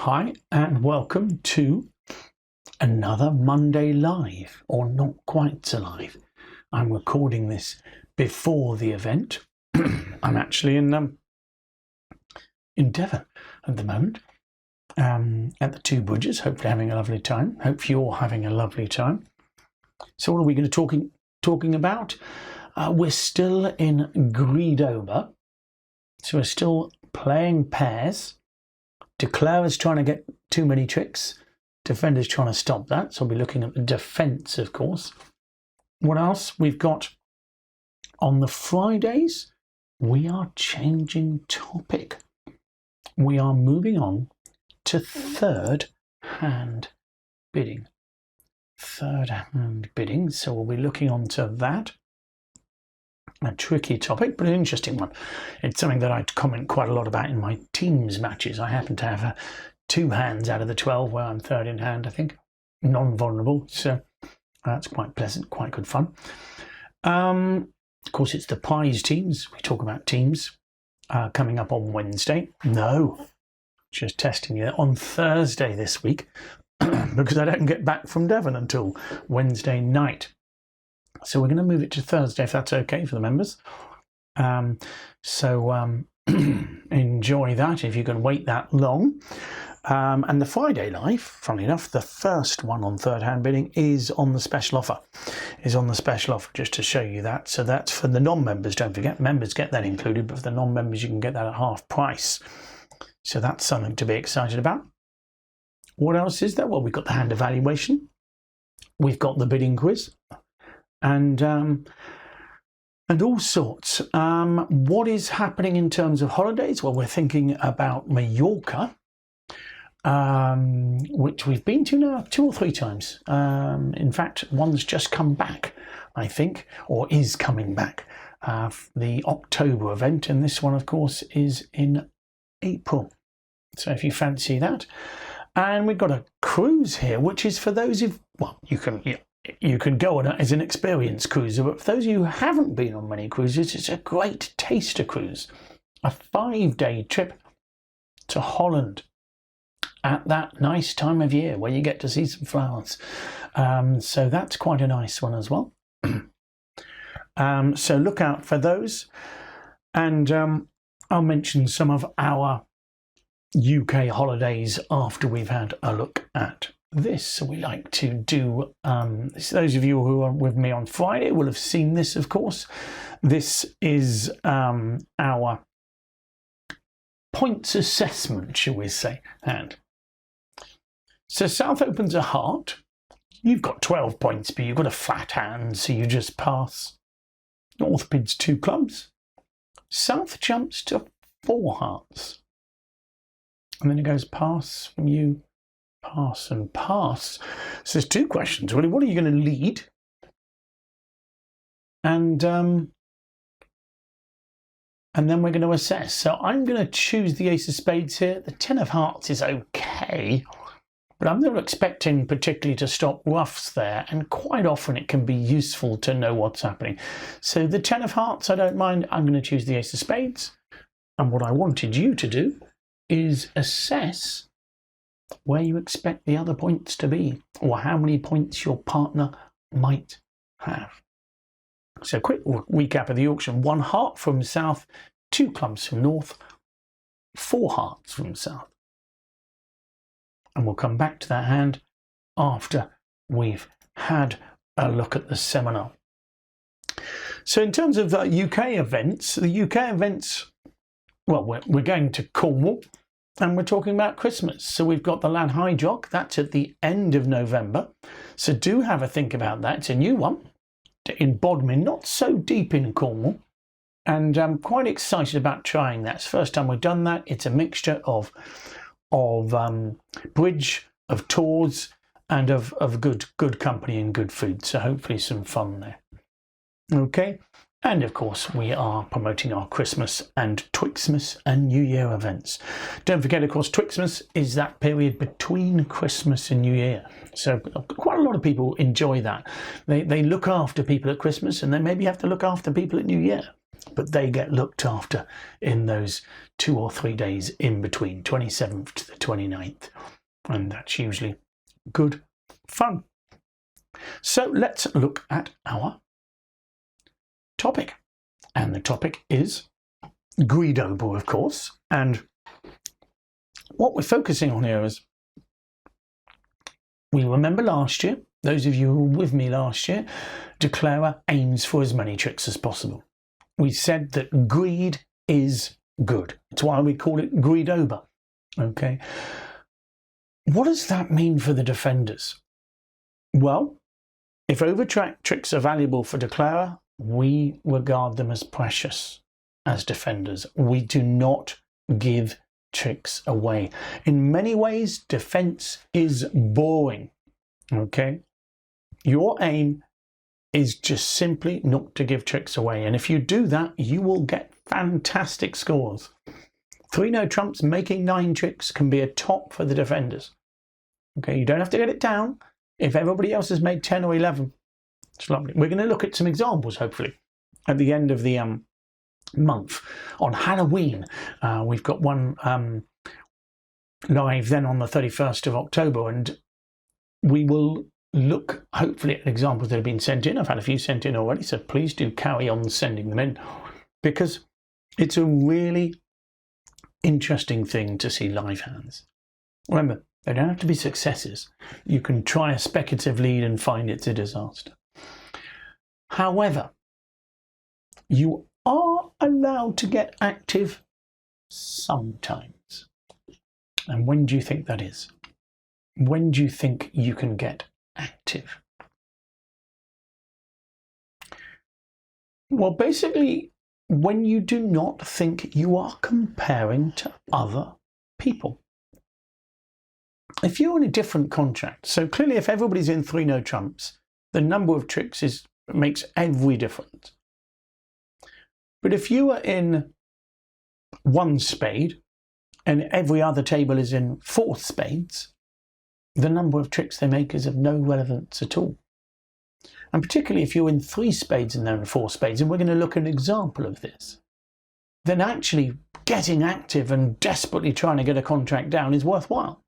Hi and welcome to another Monday Live, or not quite so live. I'm recording this before the event. I'm actually in Devon at the moment, at the Two Bridges, hopefully having a lovely time. Hope you're having a lovely time. So what are we going to talking about? We're still in Greedover, so we're still playing pairs. Declare is trying to get too many tricks. Defender's trying to stop that. So we'll be looking at the defence, of course. What else? We've got on the Fridays, we are changing topic. We are moving on to third hand bidding. Third hand bidding. So we'll be looking on to that. A tricky topic, but an interesting one. It's something that I comment quite a lot about in my teams matches. I happen to have 2 hands out of the 12 where I'm third in hand, I think. Non-vulnerable, so that's quite pleasant, quite good fun. Of course, it's the prize teams. We talk about teams coming up on Wednesday. No, just testing you on Thursday this week because I don't get back from Devon until Wednesday night. So we're going to move it to Thursday, if that's okay for the members. Enjoy that if you can wait that long. And the Friday Live, funnily enough, the first one on third hand bidding is on the special offer. Just to show you that. So that's for the non-members. Don't forget, members get that included, but for the non-members, you can get that at half price. So that's something to be excited about. What else is there? Well, we've got the hand evaluation. We've got the bidding quiz. And all sorts. What is happening in terms of holidays? Well, we're thinking about Mallorca, which we've been to now 2 or 3 times. In fact, one's just come back, I think, or is coming back. The October event, and this one, of course, is in April. So if you fancy that. And we've got a cruise here, which is for those who, well, you can go on it as an experienced cruiser, but for those of you who haven't been on many cruises, it's a great taster cruise. A 5-day trip to Holland at that nice time of year where you get to see some flowers. So that's quite a nice one as well. So look out for those. And I'll mention some of our UK holidays after we've had a look at this. So we like to do those of you who are with me on Friday will have seen this, of course. This is our points assessment, shall we say. And so South opens a heart. You've got 12 points, but you've got a flat hand, so you just pass. North bids 2 clubs. South jumps to 4 hearts, and then it goes pass from you. Pass and pass. So there's 2 questions really. What are you going to lead? And then we're going to assess. So I'm going to choose the Ace of Spades here. The 10 of Hearts is okay, but I'm not expecting particularly to stop roughs there. And quite often it can be useful to know what's happening. So the 10 of Hearts, I don't mind. I'm going to choose the Ace of Spades. And what I wanted you to do is assess where you expect the other points to be, or how many points your partner might have. So quick recap of the auction. 1 heart from South, 2 clubs from North, 4 hearts from South. And we'll come back to that hand after we've had a look at the seminar. So in terms of UK events, well, we're going to Cornwall. And we're talking about Christmas. So we've got the Lad High Jock. That's at the end of November. So do have a think about that. It's a new one in Bodmin, not so deep in Cornwall. And I'm quite excited about trying that. It's the first time we've done that. It's a mixture of bridge, of tours, and of good company and good food. So hopefully some fun there. Okay. And of course, we are promoting our Christmas and Twixmas and New Year events. Don't forget, of course, Twixmas is that period between Christmas and New Year. So quite a lot of people enjoy that. They look after people at Christmas and they maybe have to look after people at New Year. but they get looked after in those 2 or 3 days in between, 27th to the 29th, and that's usually good fun. So let's look at our topic, and the topic is Greedover, of course, and what we're focusing on here is, we remember last year, those of you who were with me last year, Declarer aims for as many tricks as possible. We said that greed is good. It's why we call it Greedover. Okay. What does that mean for the defenders? Well, if overtrack tricks are valuable for Declarer, we regard them as precious as defenders. We do not give tricks away. In many ways, defense is boring. Okay? Your aim is just simply not to give tricks away. And if you do that, you will get fantastic scores. 3 no trumps making 9 tricks can be a top for the defenders. Okay, you don't have to get it down. If everybody else has made 10 or 11, it's lovely. We're going to look at some examples, hopefully, at the end of the month. On Halloween, we've got one live then on the 31st of October, and we will look, hopefully, at examples that have been sent in. I've had a few sent in already, so please do carry on sending them in, because it's a really interesting thing to see live hands. Remember, they don't have to be successes. You can try a speculative lead and find it's a disaster. However, you are allowed to get active sometimes. And when do you think that is? When do you think you can get active? Well, basically, when you do not think you are comparing to other people. If you're in a different contract, so clearly if everybody's in 3 no trumps, the number of tricks makes every difference. But if you are in 1 spade and every other table is in 4 spades, the number of tricks they make is of no relevance at all. And particularly if you're in 3 spades and they're in 4 spades, and we're going to look at an example of this, then actually getting active and desperately trying to get a contract down is worthwhile.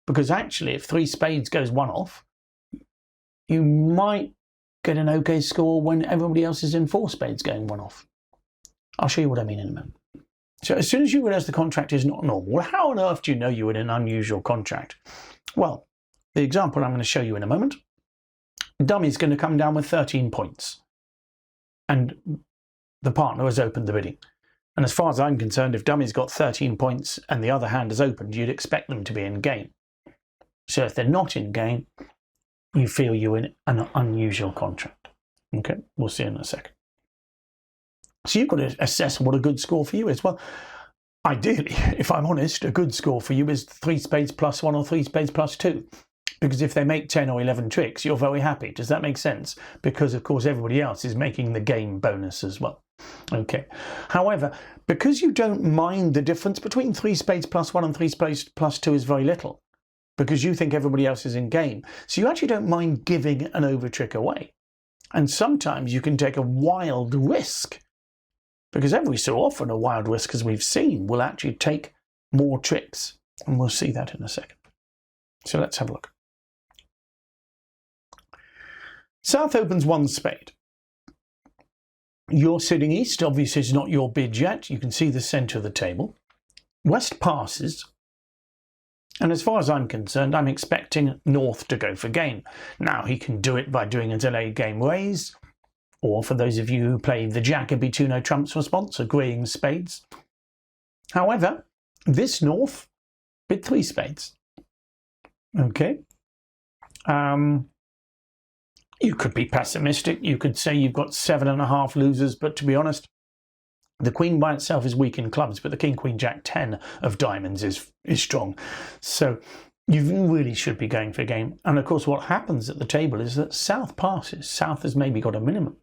Because actually, if 3 spades goes 1 off, you might get an okay score when everybody else is in 4 spades going 1 off. I'll show you what I mean in a moment. So as soon as you realise the contract is not normal, well, how on earth do you know you're in an unusual contract? Well, the example I'm going to show you in a moment, dummy's going to come down with 13 points. And the partner has opened the bidding. And as far as I'm concerned, if dummy's got 13 points and the other hand has opened, you'd expect them to be in game. So if they're not in game, you feel you're in an unusual contract. Okay, we'll see in a second. So you've got to assess what a good score for you is. Well, ideally, if I'm honest, a good score for you is 3 spades plus 1 or 3 spades plus 2. Because if they make 10 or 11 tricks, you're very happy. Does that make sense? Because, of course, everybody else is making the game bonus as well. Okay. However, because you don't mind the difference between 3 spades plus 1 and 3 spades plus 2 is very little, because you think everybody else is in game. So you actually don't mind giving an over trick away. And sometimes you can take a wild risk, because every so often a wild risk, as we've seen, will actually take more tricks. And we'll see that in a second. So let's have a look. South opens 1 spade. You're sitting east, obviously it's not your bid yet. You can see the centre of the table. West passes. And as far as I'm concerned, I'm expecting North to go for game. Now, he can do it by doing a delayed game raise, or for those of you who play the Jack, it'd be 2 no trumps response, agreeing spades. However, this North bid 3 spades. Okay. You could be pessimistic. You could say you've got 7.5 losers, but to be honest, the Queen by itself is weak in clubs, but the King, Queen, Jack, 10 of diamonds is strong. So you really should be going for a game. And of course, what happens at the table is that South passes. South has maybe got a minimum.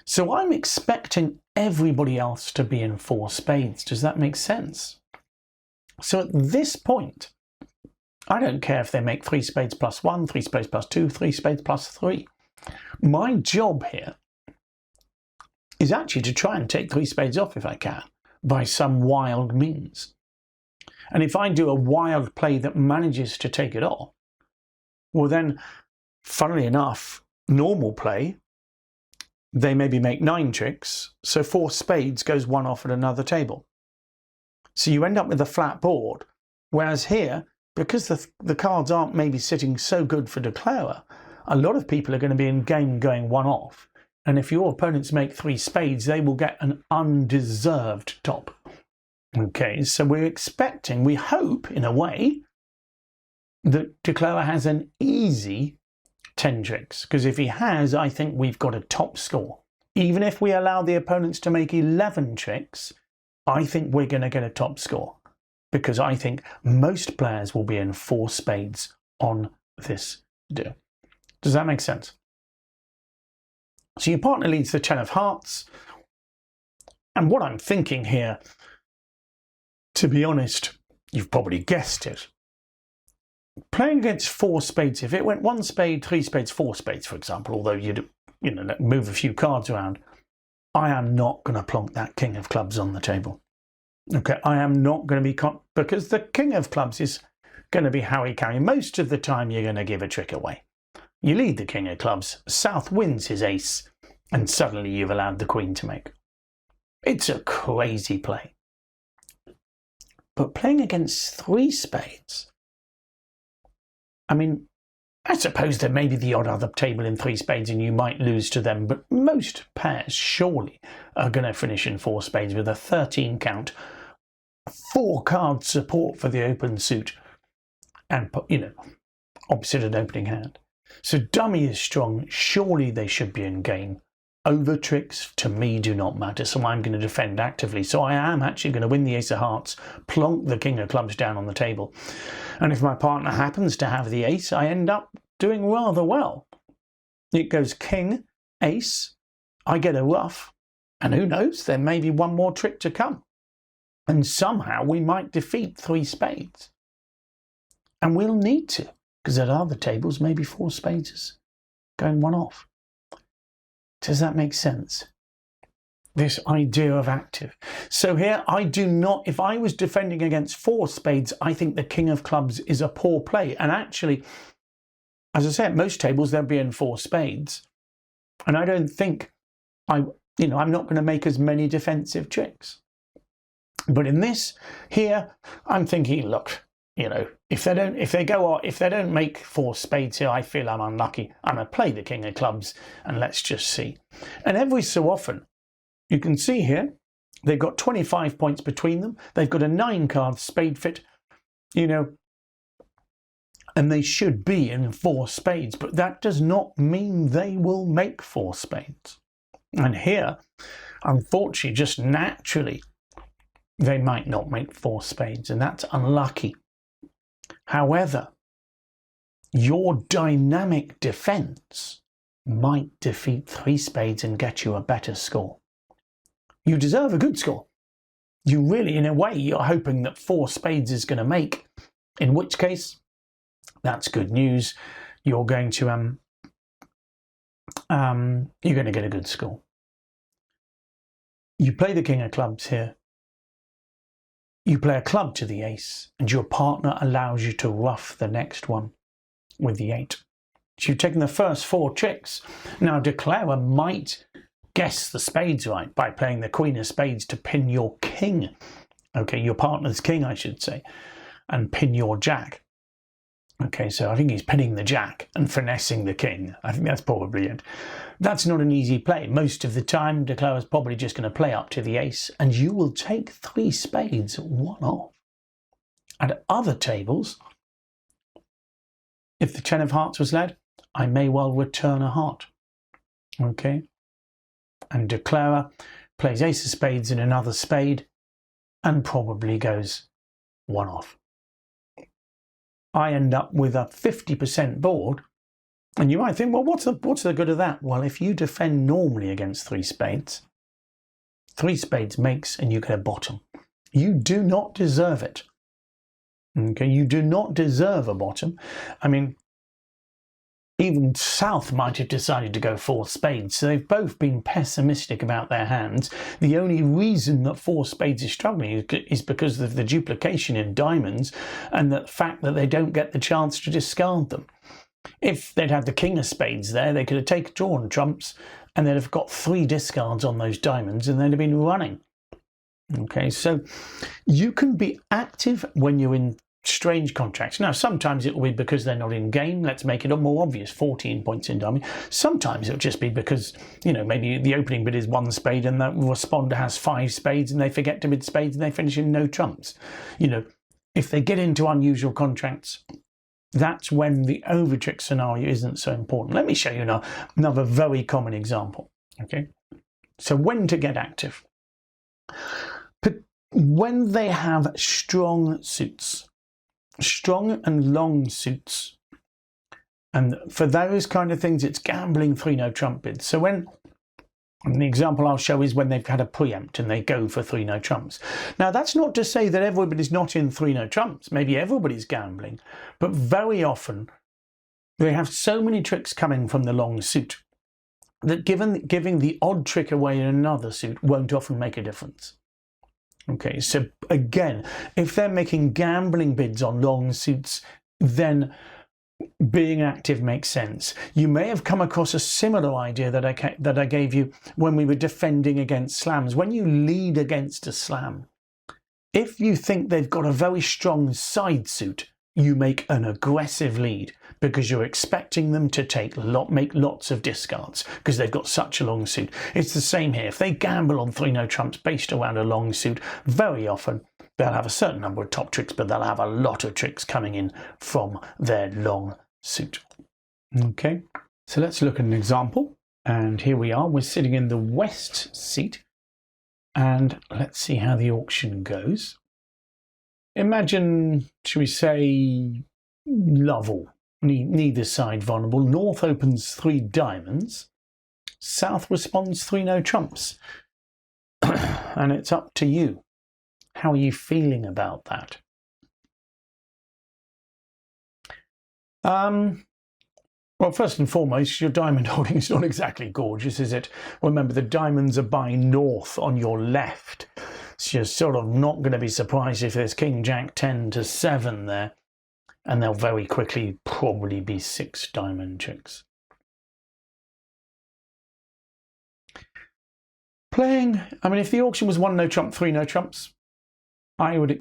So I'm expecting everybody else to be in 4 spades. Does that make sense? So at this point, I don't care if they make 3 spades plus 1, 3 spades plus 2, 3 spades plus 3. My job here is actually to try and take 3 spades off if I can, by some wild means. And if I do a wild play that manages to take it off, well then, funnily enough, normal play, they maybe make 9 tricks, so 4 spades goes 1 off at another table. So you end up with a flat board, whereas here, because the cards aren't maybe sitting so good for declarer, a lot of people are going to be in game going 1 off. And if your opponents make 3 spades, they will get an undeserved top. Okay, so we're expecting, we hope in a way, that declarer has an easy 10 tricks. Because if he has, I think we've got a top score. Even if we allow the opponents to make 11 tricks, I think we're going to get a top score. Because I think most players will be in 4 spades on this deal. Does that make sense? So your partner leads the 10 of hearts. And what I'm thinking here, to be honest, you've probably guessed it. Playing against 4 spades, if it went 1 spade, 3 spades, 4 spades, for example, although you'd move a few cards around, I am not going to plonk that king of clubs on the table. Okay, I am not going to be, because the king of clubs is going to be Harry Carey. Most of the time you're going to give a trick away. You lead the king of clubs, South wins his ace, and suddenly you've allowed the queen to make. It's a crazy play. But playing against 3 spades, I mean, I suppose there may be the odd other table in 3 spades and you might lose to them, but most pairs surely are going to finish in 4 spades with a 13 count, 4 card support for the open suit, and, opposite an opening hand. So dummy is strong, surely they should be in game. Over tricks, to me, do not matter, so I'm going to defend actively. So I am actually going to win the ace of hearts, plonk the king of clubs down on the table. And if my partner happens to have the ace, I end up doing rather well. It goes king, ace, I get a ruff, and who knows, there may be one more trick to come. And somehow we might defeat 3 spades. And we'll need to, because at other tables, maybe 4 spades is going 1 off. Does that make sense? This idea of active. So here, I do not, if I was defending against 4 spades, I think the king of clubs is a poor play. And actually, as I said, most tables they'll be in 4 spades. And I don't think, I'm not going to make as many defensive tricks. But in this, here, I'm thinking, look, if they don't make 4 spades here, I feel I'm unlucky. I'm going to play the king of clubs and let's just see. And every so often, you can see here, they've got 25 points between them. They've got a 9-card spade fit, and they should be in 4 spades, but that does not mean they will make 4 spades. And here, unfortunately, just naturally, they might not make 4 spades, and that's unlucky. However, your dynamic defense might defeat 3 spades and get you a better score. You deserve a good score. You really, in a way, you're hoping that 4 spades is going to make, in which case, that's good news. You're going to get a good score. You play the king of clubs here. You play a club to the ace, and your partner allows you to ruff the next one with the 8. So you've taken the first 4 tricks. Now, declarer might guess the spades right by playing the queen of spades to pin your king. Okay, your partner's king, I should say, and pin your jack. Okay, so I think he's pinning the jack and finessing the king. I think that's probably it. That's not an easy play. Most of the time, declarer's probably just going to play up to the ace, and you will take 3 spades 1 off. At other tables, if the 10 of hearts was led, I may well return a heart. Okay, and declarer plays ace of spades in another spade, and probably goes 1 off. I end up with a 50% board, and you might think, well, what's the good of that? Well, if you defend normally against 3 spades, 3 spades makes and you get a bottom. You do not deserve it. Okay, you do not deserve a bottom. I mean, Even South might have decided to go 4 spades, so they've both been pessimistic about their hands. The only reason that 4 spades is struggling is because of the duplication in diamonds and the fact that they don't get the chance to discard them. If they'd had the king of spades there, they could have drawn trumps and they'd have got 3 discards on those diamonds and they'd have been running. Okay, so you can be active when you're in strange contracts. Now, sometimes it will be because they're not in game. Let's make it more obvious, 14 points in diamond. Sometimes it'll just be because, you know, maybe the opening bid is 1 spade and the responder has 5 spades and they forget to bid spades and they finish in no trumps. You know, if they get into unusual contracts, that's when the overtrick scenario isn't so important. Let me show you now another very common example. Okay, so when to get active. But when they have strong suits, strong and long suits, and for those kind of things it's gambling 3 no trump bids. So when, and the example I'll show is when they've had a preempt and they go for 3 no trumps. Now that's not to say that everybody's not in 3 no trumps. Maybe everybody's gambling, but very often they have so many tricks coming from the long suit that giving the odd trick away in another suit won't often make a difference. Okay, so again, if they're making gambling bids on long suits, then being active makes sense. You may have come across a similar idea that I gave you when we were defending against slams. When you lead against a slam, if you think they've got a very strong side suit, you make an aggressive lead because you're expecting them to make lots of discards because they've got such a long suit. It's the same here. If they gamble on 3 no trumps based around a long suit, very often they'll have a certain number of top tricks, but they'll have a lot of tricks coming in from their long suit. Okay, so let's look at an example. And here we are. We're sitting in the west seat. And let's see how the auction goes. Imagine, should we say, Lovell. Neither side vulnerable. North opens 3 diamonds. South responds 3 no trumps. And it's up to you. How are you feeling about that? Well, first and foremost, your diamond holding is not exactly gorgeous, is it? Remember, the diamonds are by north on your left. So you're sort of not going to be surprised if there's King Jack 10 to 7 there. And there'll very quickly probably be 6 diamond tricks. Playing, I mean, if the auction was 1 no trump, 3 no trumps, I would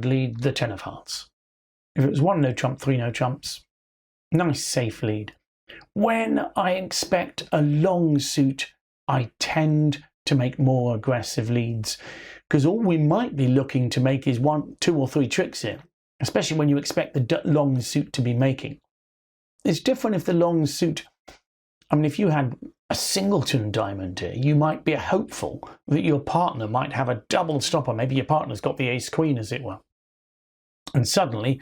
lead the 10 of hearts. If it was 1 no trump, 3 no trumps, nice safe lead. When I expect a long suit, I tend to make more aggressive leads because all we might be looking to make is 1, 2 or 3 tricks here, especially when you expect the long suit to be making. It's different if the long suit, I mean, if you had a singleton diamond here, you might be hopeful that your partner might have a double stopper. Maybe your partner's got the ace queen, as it were. And suddenly,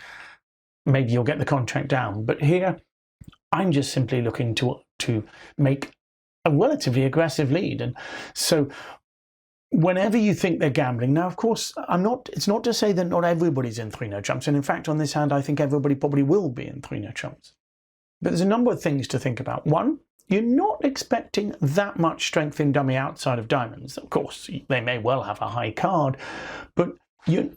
maybe you'll get the contract down. But here, I'm just simply looking to make a relatively aggressive lead. And so whenever you think they're gambling, now, of course, it's not to say that not everybody's in 3 no trumps. And in fact, on this hand, I think everybody probably will be in 3 no trumps. But there's a number of things to think about. One, you're not expecting that much strength in dummy outside of diamonds. Of course, they may well have a high card, but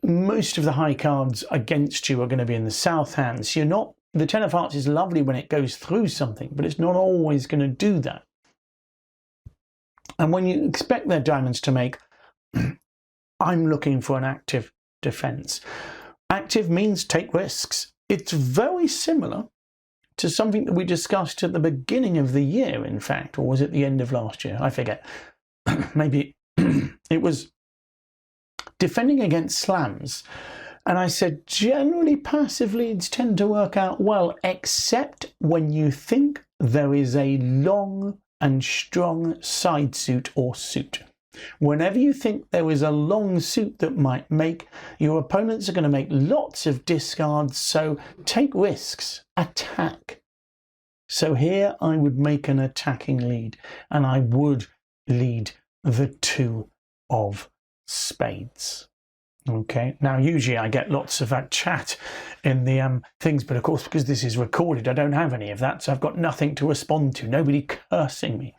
most of the high cards against you are going to be in the south hands. The 10 of hearts is lovely when it goes through something, but it's not always going to do that. And when you expect their diamonds to make, I'm looking for an active defense. Active means take risks. It's very similar to something that we discussed at the beginning of the year, in fact, or was it the end of last year? I forget. Maybe it was defending against slams. And I said, generally passive leads tend to work out well, except when you think there is a long and strong side suit or suit. Whenever you think there is a long suit that might make, your opponents are going to make lots of discards, so take risks, attack. So here I would make an attacking lead, and I would lead the 2 of spades. Okay, now usually I get lots of that chat in the things, but of course because this is recorded I don't have any of that, so I've got nothing to respond to, nobody cursing me.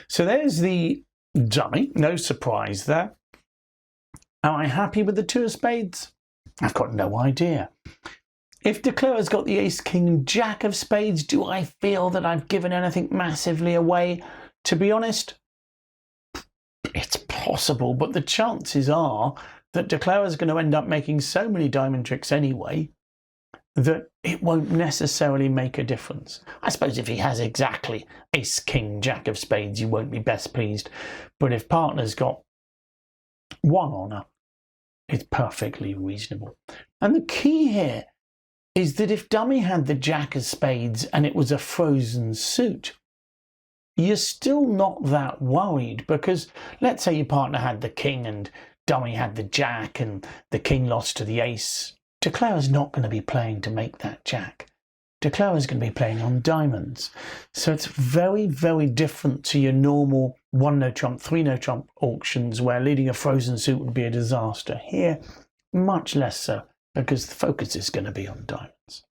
So there's the dummy, no surprise there. Am I happy with the 2 of spades? I've got no idea. If Declarer's got the ace, king, jack of spades, do I feel that I've given anything massively away? To be honest, it's possible, but the chances are that Declarer's going to end up making so many diamond tricks anyway that it won't necessarily make a difference. I suppose if he has exactly ace, king, jack of spades, you won't be best pleased. But if partner's got 1 honour, it's perfectly reasonable. And the key here is that if dummy had the jack of spades and it was a frozen suit, you're still not that worried, because let's say your partner had the king and dummy had the jack and the king lost to the ace. Declarer's not going to be playing to make that jack. Declarer's going to be playing on diamonds. So it's very, very different to your normal 1 no trump, 3 no trump auctions where leading a frozen suit would be a disaster. Here, much less so, because the focus is going to be on diamonds.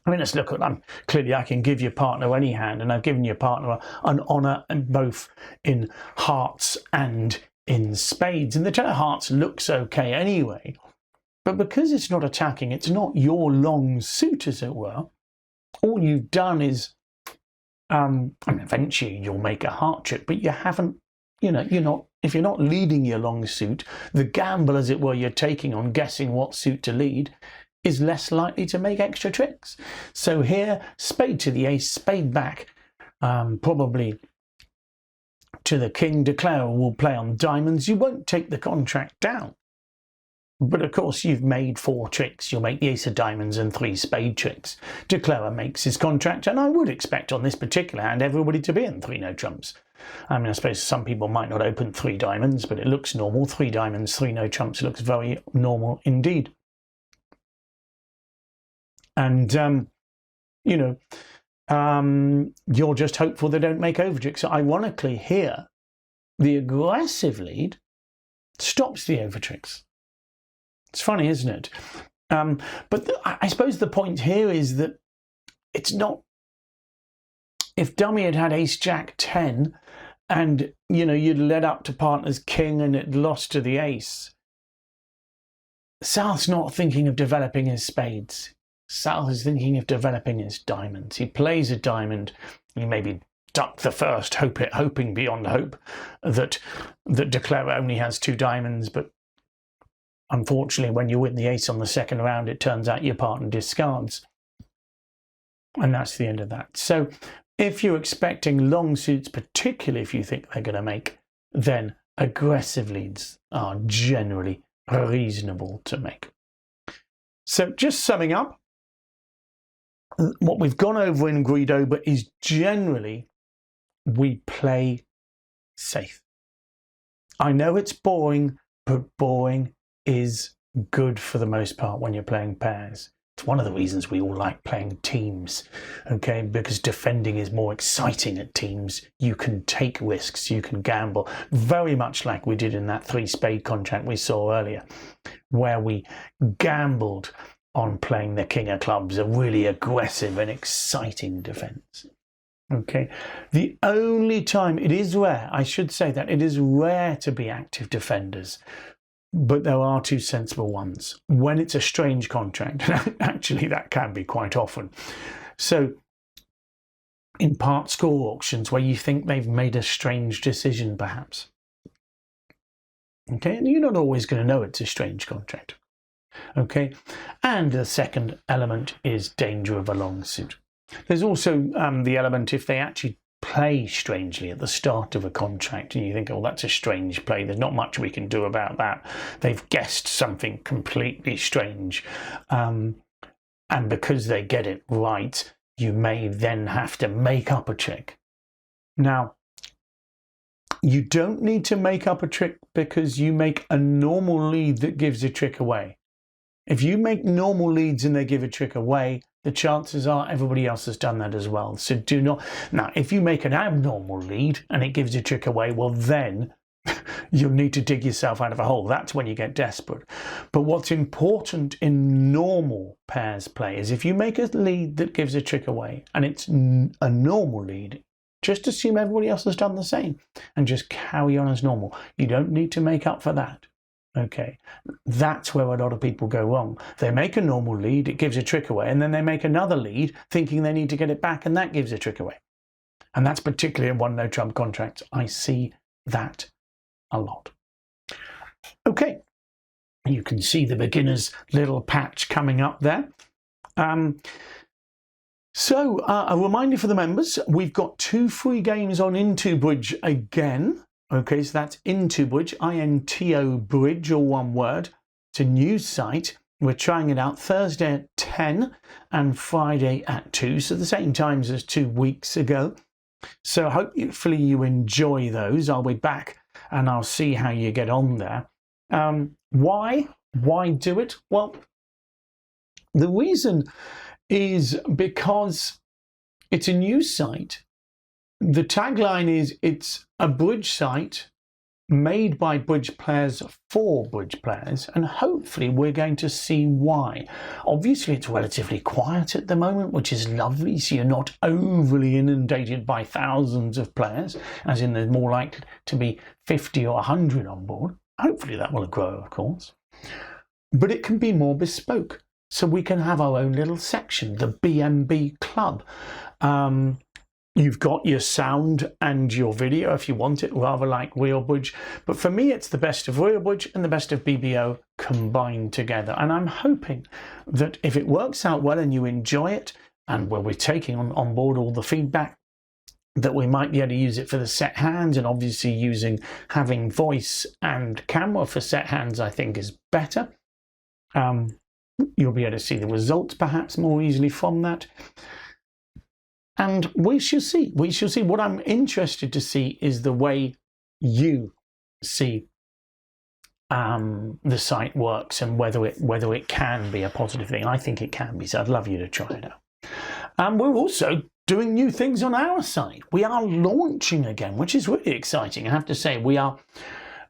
I mean, let's look at them. Clearly, I can give your partner any hand, and I've given your partner an honour, and both in hearts and in spades. And the 10 of hearts looks okay anyway, but because it's not attacking, it's not your long suit, as it were. All you've done is, I mean, eventually you'll make a heart trick, but you haven't, if you're not leading your long suit, the gamble, as it were, you're taking on guessing what suit to lead is less likely to make extra tricks. So here, spade to the ace, spade back, probably to the king. Declarer will play on diamonds. You won't take the contract down. But of course, you've made 4 tricks. You'll make the ace of diamonds and 3 spade tricks. Declarer makes his contract, and I would expect on this particular hand everybody to be in 3 no trumps. I mean, I suppose some people might not open 3 diamonds, but it looks normal. 3 diamonds, 3 no trumps looks very normal indeed. And, you're just hopeful they don't make overtricks. So ironically here, the aggressive lead stops the overtricks. It's funny, isn't it? But I suppose the point here is that it's not, if dummy had had ace, jack, 10, and, you'd led up to partner's king and it lost to the ace, South's not thinking of developing his spades. South is thinking of developing his diamonds. He plays a diamond. He maybe duck the first, hoping beyond hope that Declarer only has 2 diamonds, but unfortunately, when you win the ace on the second round, it turns out your partner discards. And that's the end of that. So if you're expecting long suits, particularly if you think they're going to make, then aggressive leads are generally reasonable to make. So just summing up, what we've gone over in Greedover is generally we play safe. I know it's boring, but boring is good for the most part when you're playing pairs. It's one of the reasons we all like playing teams, okay? Because defending is more exciting at teams. You can take risks, you can gamble, very much like we did in that 3 spade contract we saw earlier, where we gambled on playing the king of clubs, a really aggressive and exciting defense. Okay, the only time, it is rare, I should say that, it is rare to be active defenders, but there are 2 sensible ones. When it's a strange contract, actually that can be quite often. So in part score auctions where you think they've made a strange decision perhaps. Okay, and you're not always going to know it's a strange contract. Okay, and the second element is danger of a long suit. There's also the element if they actually play strangely at the start of a contract and you think, oh, that's a strange play, there's not much we can do about that. They've guessed something completely strange. And because they get it right, you may then have to make up a trick. Now, you don't need to make up a trick because you make a normal lead that gives a trick away. If you make normal leads and they give a trick away, the chances are everybody else has done that as well. So do not. Now, if you make an abnormal lead and it gives a trick away, well then you'll need to dig yourself out of a hole. That's when you get desperate. But what's important in normal pairs play is if you make a lead that gives a trick away and it's a normal lead, just assume everybody else has done the same and just carry on as normal. You don't need to make up for that. Okay, that's where a lot of people go wrong. They make a normal lead, it gives a trick away, and then they make another lead thinking they need to get it back, and that gives a trick away. And that's particularly in one no trump contracts. I see that a lot. Okay, you can see the beginner's little patch coming up there. So a reminder for the members, we've got 2 free games on Into Bridge again. Okay, so that's Into Bridge, I-N-T-O Bridge, all one word. It's a news site. We're trying it out Thursday at 10 and Friday at 2, so the same times as 2 weeks ago. So hopefully you enjoy those. I'll be back and I'll see how you get on there. Why do it? Well, the reason is because it's a news site. The tagline is it's a bridge site made by bridge players for bridge players, and hopefully we're going to see why. Obviously it's relatively quiet at the moment, which is lovely, so you're not overly inundated by thousands of players, as in there's more likely to be 50 or 100 on board. Hopefully that will grow, of course. But it can be more bespoke, so we can have our own little section, the BMB Club. You've got your sound and your video if you want it, rather like Real Bridge. But for me, it's the best of Real Bridge and the best of BBO combined together. And I'm hoping that if it works out well and you enjoy it, and where we're taking on board all the feedback, that we might be able to use it for the set hands, and obviously having voice and camera for set hands, I think is better. You'll be able to see the results perhaps more easily from that. And we shall see. We shall see. What I'm interested to see is the way you see the site works and whether it can be a positive thing. I think it can be, so I'd love you to try it out. We're also doing new things on our site. We are launching again, which is really exciting. I have to say, we are.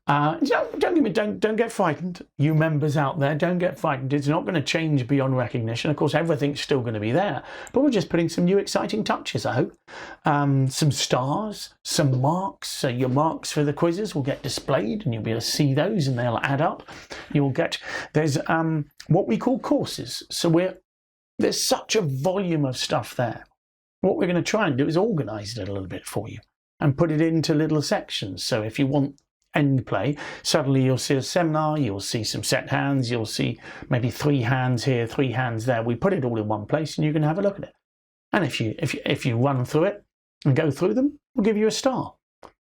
Don't get frightened, you members out there. Don't get frightened. It's not going to change beyond recognition. Of course, everything's still going to be there, but we're just putting some new exciting touches, I hope. Some stars, some marks. So your marks for the quizzes will get displayed, and you'll be able to see those, and they'll add up. There's what we call courses. So there's such a volume of stuff there. What we're going to try and do is organise it a little bit for you and put it into little sections. So if you want end play, suddenly you'll see a seminar, you'll see some set hands, you'll see maybe 3 hands here, 3 hands there. We put it all in one place and you can have a look at it. And if you run through it and go through them, we'll give you a star.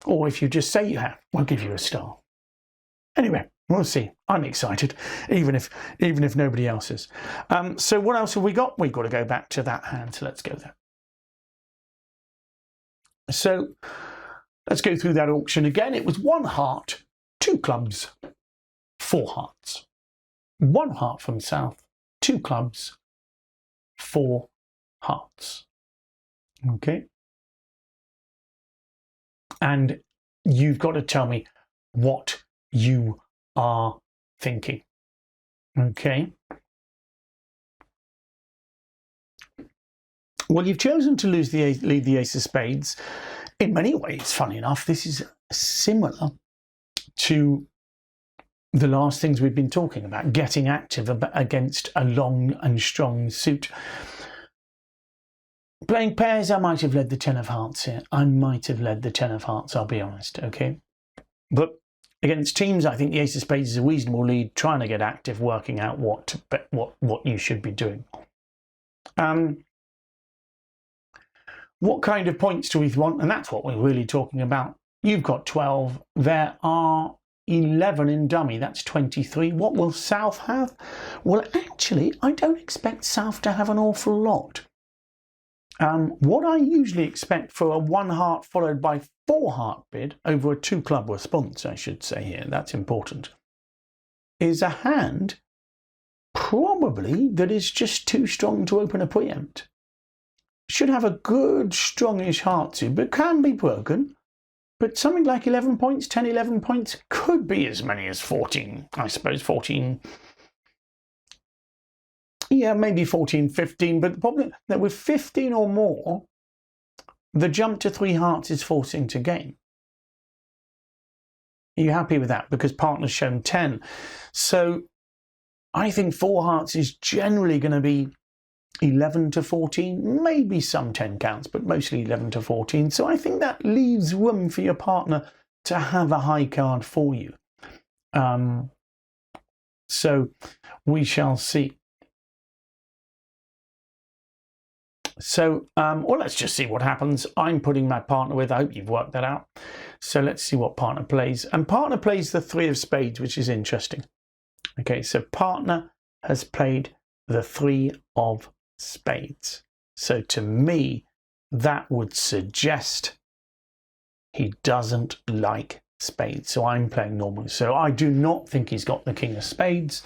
Or if you just say you have, we'll give you a star. Anyway, we'll see. I'm excited, even if nobody else is. So what else have we got? We've got to go back to that hand, so let's go there. So let's go through that auction again. It was 1 heart, 2 clubs, 4 hearts. 1 heart from South, 2 clubs, 4 hearts. Okay. And you've got to tell me what you are thinking. Okay. Well, you've chosen to lead the Ace of Spades. In many ways, funny enough, this is similar to the last things we've been talking about, getting active against a long and strong suit. Playing pairs, I might have led the 10 of hearts here. I might have led the 10 of hearts, I'll be honest, okay? But against teams, I think the Ace of Spades is a reasonable lead, trying to get active, working out what you should be doing. What kind of points do we want? And that's what we're really talking about. You've got 12. There are 11 in dummy. That's 23. What will South have? Well, actually, I don't expect South to have an awful lot. What I usually expect for a 1 heart followed by 4 heart bid over a 2 club response, I should say here, that's important, is a hand probably that is just too strong to open a preempt. Should have a good, strongish heart suit, but can be broken. But something like 11 points, 10, 11 points, could be as many as 14. I suppose 14. Yeah, maybe 14, 15. But the problem is that with 15 or more, the jump to 3 hearts is forcing to game. Are you happy with that? Because partner's shown 10. So I think 4 hearts is generally going to be 11 to 14, maybe some 10 counts, but mostly 11 to 14. So I think that leaves room for your partner to have a high card for you. So we shall see. So, well, let's just see what happens. I'm putting my partner with, I hope you've worked that out. So let's see what partner plays. And partner plays the 3 of spades, which is interesting. Okay, so partner has played the 3 of spades. So to me, that would suggest he doesn't like spades. So I'm playing normally. So I do not think he's got the king of spades.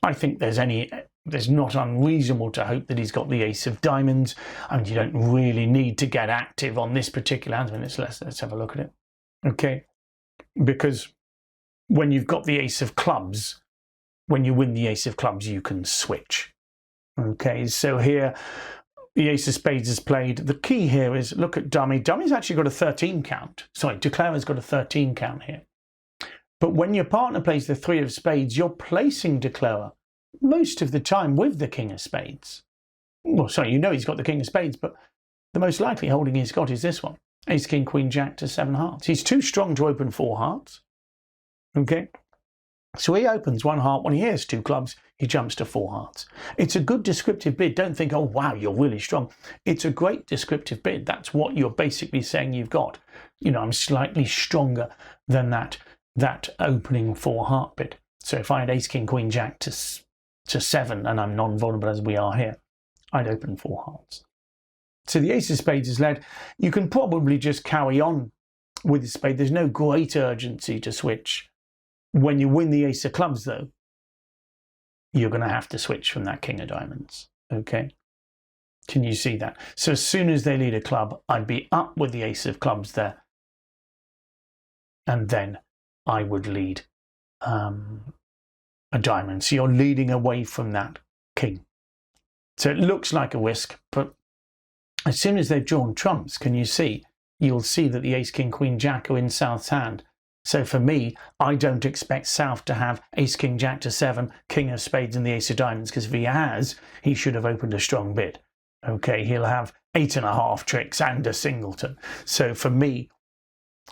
I think there's not unreasonable to hope that he's got the ace of diamonds. I mean, you don't really need to get active on this particular hand. Let's have a look at it. Okay, because when you've got the ace of clubs, when you win the ace of clubs, you can switch. Okay, so here the ace of spades is played. The key here is look at dummy. Dummy's actually got a 13 count. Sorry, Declara's got a 13 count here. But when your partner plays the 3 of spades, you're placing Declara most of the time with the king of spades. Well, sorry, you know he's got the king of spades, but the most likely holding he's got is this one. Ace, king, queen, jack to 7 hearts. He's too strong to open 4 hearts. Okay, so he opens 1 heart. When he hears 2 clubs, he jumps to 4 hearts. It's a good descriptive bid. Don't think, oh, wow, you're really strong. It's a great descriptive bid. That's what you're basically saying you've got. You know, I'm slightly stronger than that opening 4 heart bid. So if I had ace, king, queen, jack to 7 and I'm non-vulnerable as we are here, I'd open 4 hearts. So the ace of spades is led. You can probably just carry on with the spade. There's no great urgency to switch. When you win the ace of clubs, though, you're going to have to switch from that king of diamonds. Okay? Can you see that? So as soon as they lead a club, I'd be up with the ace of clubs there. And then I would lead a diamond. So you're leading away from that king. So it looks like a risk, but as soon as they've drawn trumps, can you see? You'll see that the ace, king, queen, jack are in South's hand. So for me, I don't expect South to have ace, king, jack to 7, king of spades and the ace of diamonds, because if he has, he should have opened a strong bid. Okay, he'll have 8.5 tricks and a singleton. So for me,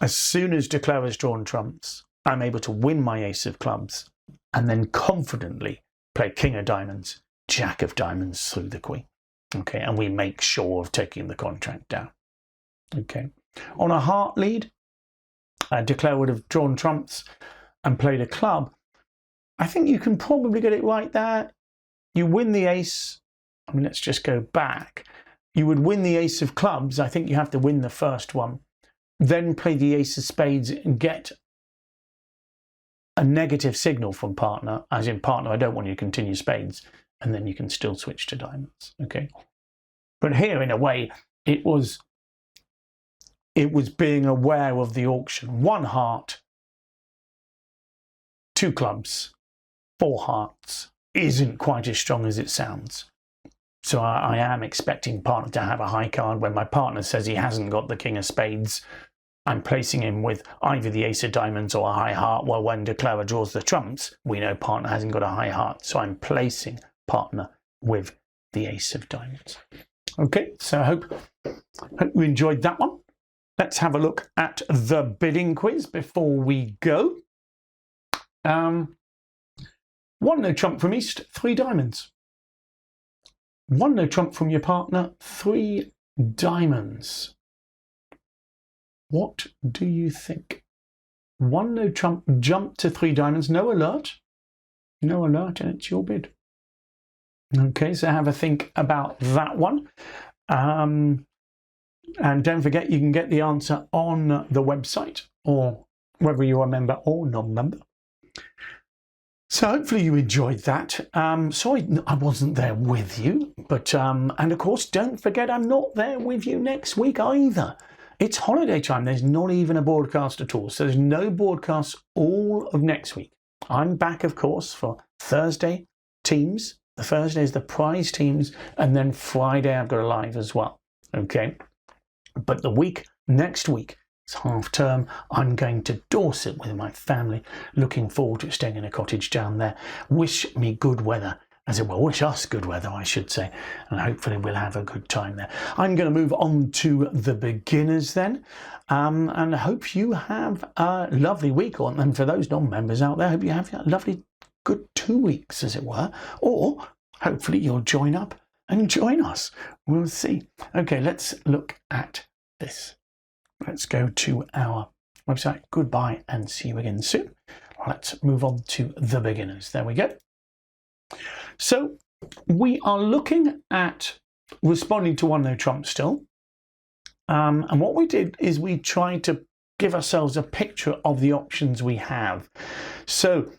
as soon as Declara's drawn trumps, I'm able to win my ace of clubs and then confidently play king of diamonds, jack of diamonds through the queen. Okay, and we make sure of taking the contract down. Okay, on a heart lead, Declare would have drawn trumps and played a club. I think you can probably get it right there. You win the ace. I mean, let's just go back. You would win the ace of clubs. I think you have to win the first one. Then play the ace of spades and get a negative signal from partner, as in partner, I don't want you to continue spades. And then you can still switch to diamonds. Okay. But here, in a way, it was being aware of the auction. 1 heart, 2 clubs, 4 hearts isn't quite as strong as it sounds. So I am expecting partner to have a high card. When my partner says he hasn't got the king of spades, I'm placing him with either the ace of diamonds or a high heart. Well, when Declara draws the trumps, we know partner hasn't got a high heart. So I'm placing partner with the ace of diamonds. Okay, so I hope you enjoyed that one. Let's have a look at the bidding quiz before we go. 1 no trump from East, 3 diamonds. 1 no trump from your partner, 3 diamonds. What do you think? 1 no trump, jump to 3 diamonds, no alert. No alert, and it's your bid. Okay, so have a think about that one. And don't forget, you can get the answer on the website, or whether you're a member or non-member. So hopefully you enjoyed that. Sorry I wasn't there with you, but and of course, don't forget I'm not there with you next week either. It's holiday time. There's not even a broadcast at all. So there's no broadcasts all of next week. I'm back, of course, for Thursday teams. The Thursday is the prize teams. And then Friday, I've got a live as well. Okay. But next week, it's half term. I'm going to Dorset with my family. Looking forward to staying in a cottage down there. Wish me good weather. As it will, wish us good weather, I should say, and hopefully we'll have a good time there. I'm going to move on to the beginners then, and I hope you have a lovely week. And for those non-members out there, I hope you have a lovely, good 2 weeks, as it were, or hopefully you'll join up and join us. We'll see. Okay, let's look at this. Let's go to our website. Goodbye and see you again soon. Let's move on to the beginners. There we go. So we are looking at responding to one no trump still. And what we did is we tried to give ourselves a picture of the options we have. So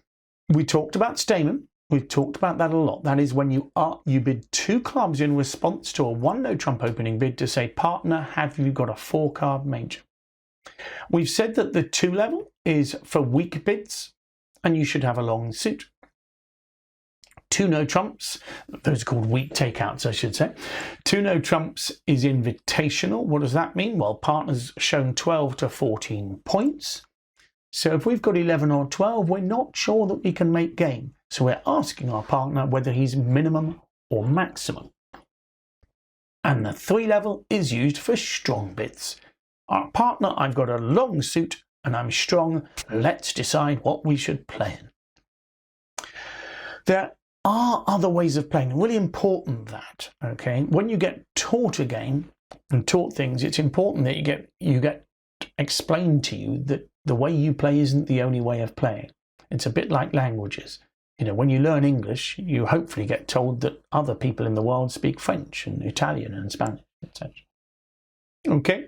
we talked about Stamen. We've talked about that a lot. That is when you bid 2 clubs in response to a one no trump opening bid to say, partner, have you got a 4-card major? We've said that the 2 level is for weak bids and you should have a long suit. 2 no trumps, those are called weak takeouts, I should say. 2 no trumps is invitational. What does that mean? Well, partner's shown 12 to 14 points. So if we've got 11 or 12, we're not sure that we can make game. So we're asking our partner whether he's minimum or maximum. And the 3 level is used for strong bids. Our partner, I've got a long suit and I'm strong. Let's decide what we should play in. There are other ways of playing. Really important that, okay, when you get taught a game and taught things, it's important that you get explained to you that the way you play isn't the only way of playing. It's a bit like languages. You know, when you learn English, you hopefully get told that other people in the world speak French and Italian and Spanish, etc. Okay?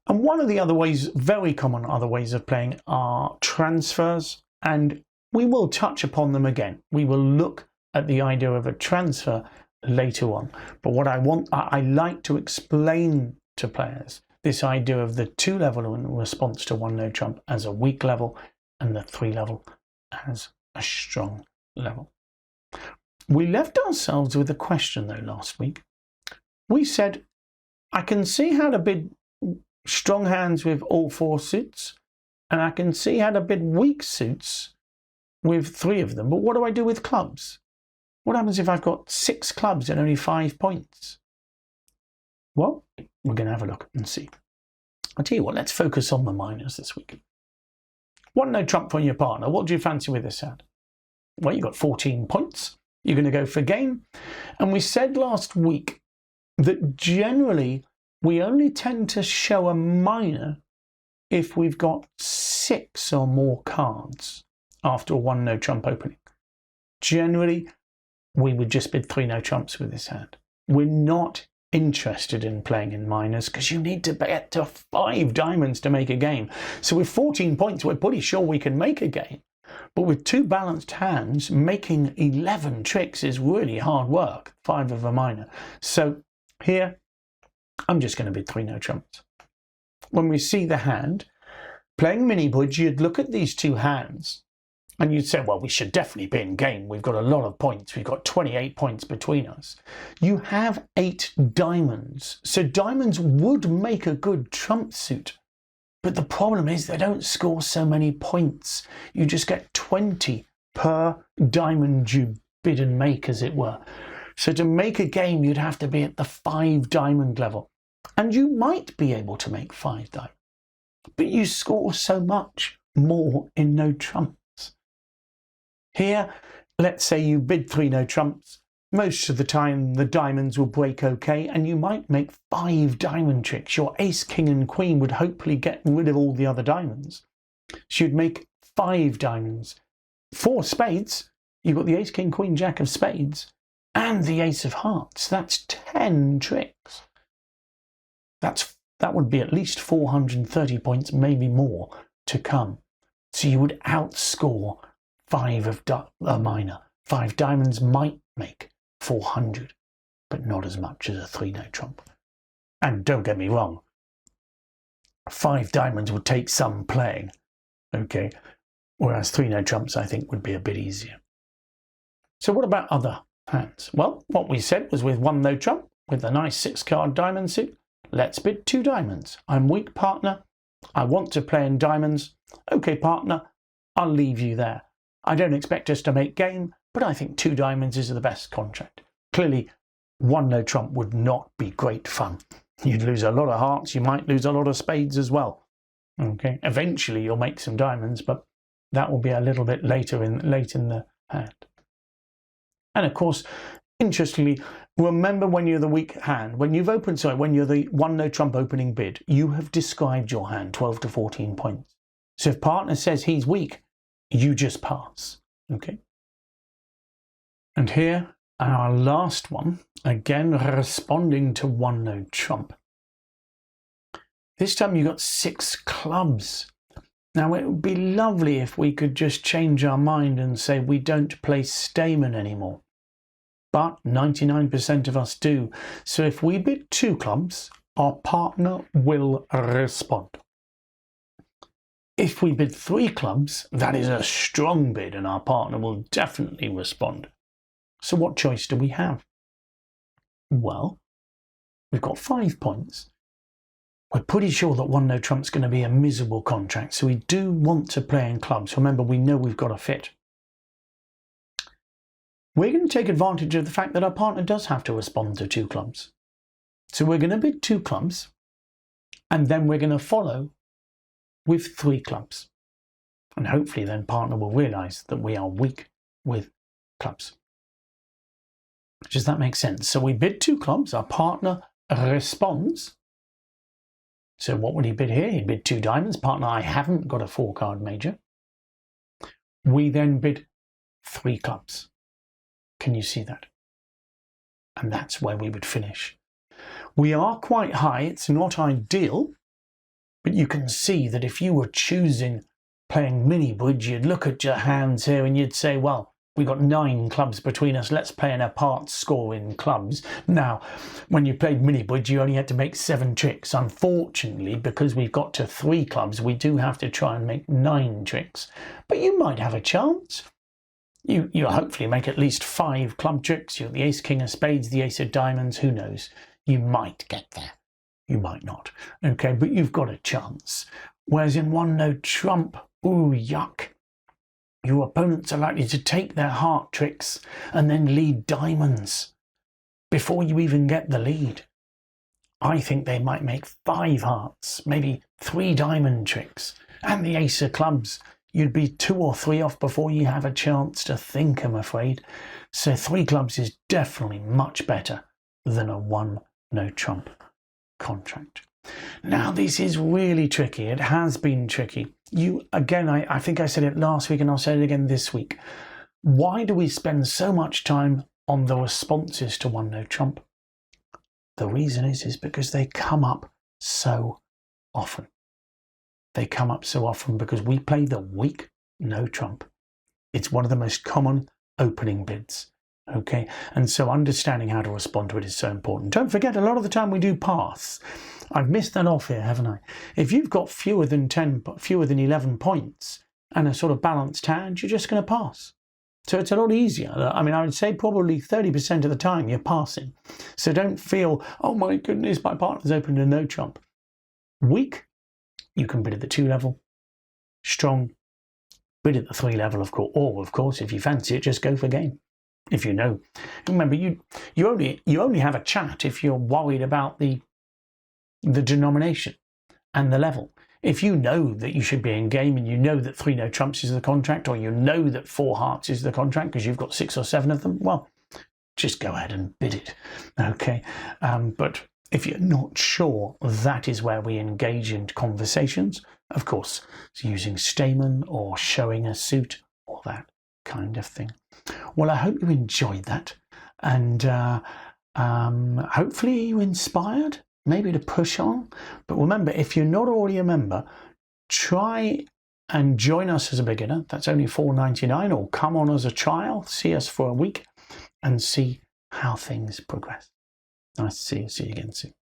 And one of the other ways, very common other ways of playing, are transfers, and we will touch upon them again. We will look at the idea of a transfer later on. But what I like to explain to players this idea of the 2 level in response to one no trump as a weak level and the 3 level as a strong level. We left ourselves with a question though last week. We said, I can see how to bid strong hands with all 4 suits, and I can see how to bid weak suits with 3 of them, but what do I do with clubs? What happens if I've got 6 clubs and only 5 points? Well, we're going to have a look and see. I'll tell you what, let's focus on the minors this week. One no trump from your partner. What do you fancy with this hand? Well, you've got 14 points. You're going to go for game. And we said last week that generally we only tend to show a minor if we've got 6 or more cards after a one no trump opening. Generally, we would just bid 3 no trumps with this hand. We're not interested in playing in minors because you need to bet to 5 diamonds to make a game. So with 14 points, we're pretty sure we can make a game. But with 2 balanced hands, making 11 tricks is really hard work, 5 of a minor. So here, I'm just going to bid 3 no trumps. When we see the hand, playing mini bridge, you'd look at these 2 hands and you'd say, well, we should definitely be in game. We've got a lot of points. We've got 28 points between us. You have 8 diamonds. So diamonds would make a good trump suit. But the problem is they don't score so many points. You just get 20 per diamond you bid and make, as it were. So to make a game, you'd have to be at the 5 diamond level. And you might be able to make 5 diamonds. But you score so much more in no trump. Here, let's say you bid 3 no trumps. Most of the time, the diamonds will break okay, and you might make 5 diamond tricks. Your ace, king, and queen would hopefully get rid of all the other diamonds. So you'd make 5 diamonds. 4 spades, you've got the ace, king, queen, jack of spades, and the ace of hearts. That's 10 tricks. That would be at least 430 points, maybe more, to come. So you would outscore 5 of a minor. 5 diamonds might make 400, but not as much as a 3 no trump. And don't get me wrong, 5 diamonds would take some playing, okay, whereas 3 no trumps I think would be a bit easier. So what about other hands? Well, what we said was with 1 no trump, with a nice 6-card diamond suit, let's bid 2 diamonds. I'm weak, partner. I want to play in diamonds. Okay, partner, I'll leave you there. I don't expect us to make game, but I think 2 diamonds is the best contract. Clearly, 1 no trump would not be great fun. You'd lose a lot of hearts, you might lose a lot of spades as well. Okay, eventually you'll make some diamonds, but that will be a little bit late in the hand. And of course, interestingly, remember when you're the weak hand, when you're the 1 no trump opening bid, you have described your hand 12 to 14 points. So if partner says he's weak, you just pass. Okay. And here, our last one, again responding to 1 no trump. This time you got 6 clubs. Now it would be lovely if we could just change our mind and say we don't play Stayman anymore. But 99% of us do. So if we bid 2 clubs, our partner will respond. If we bid 3 clubs, that is a strong bid and our partner will definitely respond. So what choice do we have? Well, we've got 5 points. We're pretty sure that 1 no trump's going to be a miserable contract, so we do want to play in clubs. Remember, we know we've got a fit. We're going to take advantage of the fact that our partner does have to respond to 2 clubs. So we're going to bid 2 clubs, and then we're going to follow with 3 clubs. And hopefully then partner will realise that we are weak with clubs. Does that make sense? So we bid 2 clubs, our partner responds. So what would he bid here? He'd bid 2 diamonds. Partner, I haven't got a 4-card major. We then bid 3 clubs. Can you see that? And that's where we would finish. We are quite high. It's not ideal, but you can see that if you were choosing playing mini bridge, you'd look at your hands here and you'd say, well, we've got 9 clubs between us. Let's play an apart score in clubs. Now, when you played mini bridge, you only had to make 7 tricks. Unfortunately, because we've got to 3 clubs, we do have to try and make 9 tricks. But you might have a chance. You'll hopefully make at least 5 club tricks. You're the ace, king of spades, the ace of diamonds. Who knows? You might get there. You might not. Okay, but you've got a chance. Whereas in 1 no trump, ooh, yuck. Your opponents are likely to take their heart tricks and then lead diamonds before you even get the lead. I think they might make 5 hearts, maybe 3 diamond tricks, and the ace of clubs. You'd be 2 or 3 off before you have a chance to think, I'm afraid. So 3 clubs is definitely much better than a 1 no trump contract. Now, this is really tricky. It has been tricky. I think I said it last week and I'll say it again this week. Why do we spend so much time on the responses to 1 no trump? The reason is because they come up so often. They come up so often because we play the weak no trump. It's one of the most common opening bids. Okay, and so understanding how to respond to it is so important. Don't forget, a lot of the time we do pass. I've missed that off here, haven't I? If you've got fewer than 11 points and a sort of balanced hand, you're just going to pass. So it's a lot easier. I mean, I would say probably 30% of the time you're passing. So don't feel, oh my goodness, my partner's opened a no trump. Weak, you can bid at the 2 level. Strong, bid at the 3 level, of course. Or, of course, if you fancy it, just go for game. If you know. Remember, you only have a chat if you're worried about the denomination and the level. If you know that you should be in game and you know that 3 no trumps is the contract, or you know that 4 hearts is the contract because you've got 6 or 7 of them, well, just go ahead and bid it. Okay. But if you're not sure, that is where we engage in conversations. Of course, using Stayman or showing a suit or that kind of thing. Well, I hope you enjoyed that, and hopefully you inspired, maybe to push on. But remember, if you're not already a member, try and join us as a beginner. That's only $4.99, or come on as a trial, see us for a week, and see how things progress. Nice to see you. See you again soon.